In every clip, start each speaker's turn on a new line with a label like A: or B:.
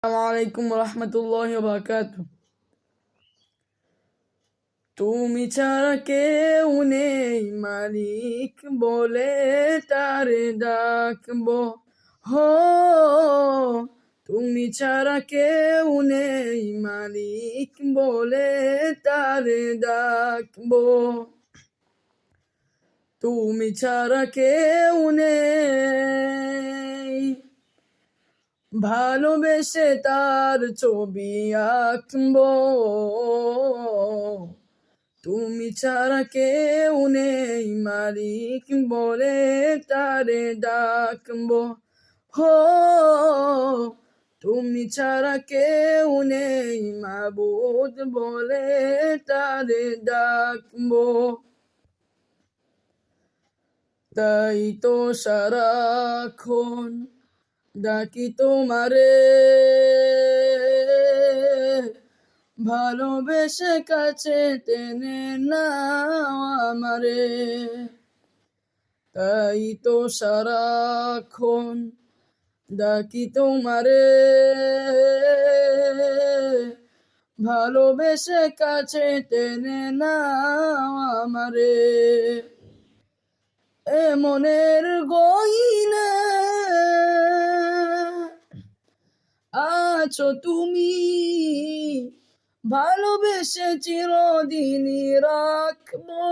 A: আসসালামু আলাইকুম রহমতুল্লাহি ওয়া বারাকাতুহু। তুমি ছাড়া কেউ নেই মালিক বলে তারে ডাকবো। হো, তুমি ছাড়া কেউ নেই মালিক বলে তারে ডাকবো। তুমি ছাড়া কেউ নেই ভালোবেসে তার ছবি আঁকবো। তুমি ছাড়া কেউ নেই মালিক বলে তারে ডাকবো। হো, তুমি ছাড়া কেউ নেই মাবুদ বলে তারে ডাকবো। তাই তো সারাক্ষণ ডাকি তোমারে, ভালোবেসে কাছে টেনে নাও আমারে। তাই তো সারাক্ষণ ডাকি তোমারে, ভালোবেসে কাছে টেনে নাও আমারে। এ মনের গহীনে আছো তুমি, ভালোবেসে চিরদিনই রাখবো।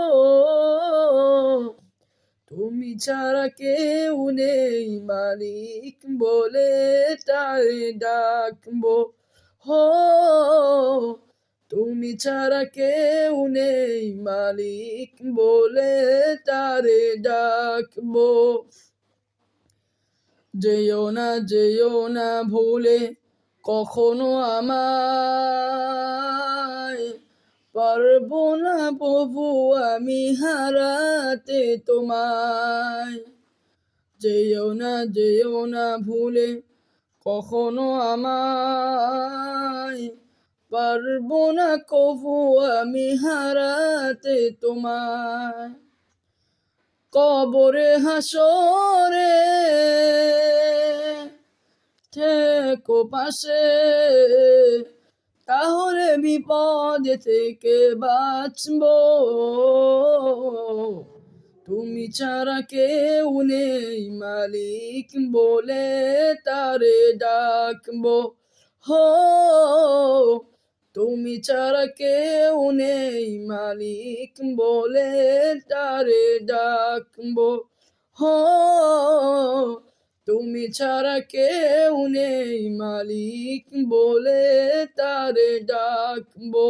A: তুমি ছাড়া কেউ নেই মালিক বলে তারে ডাকবো। হো, তুমি ছাড়া কেউ নেই মালিক বলে তারে ডাকবো। যেও না ভুলে কখনো আমায়, পারবো না প্রভু আমি হারাতে তোমায়। যেও না ভুলে কখনো আমায়, পারবো না কভু আমি হারাতে তোমায়। কবরে হাসরে থেকো পাশে, তাহলে বিপদে থেকে বাঁচবো। তুমি ছাড়া কেউ নেই মালিক বলে তারে ডাকবো। হো, তুমি ছাড়া কেউ নেই মালিক বলে তারে ডাকবো। হো, তুমি ছাড়া কেউ নেই মালিক বলে তারে ডাকবো।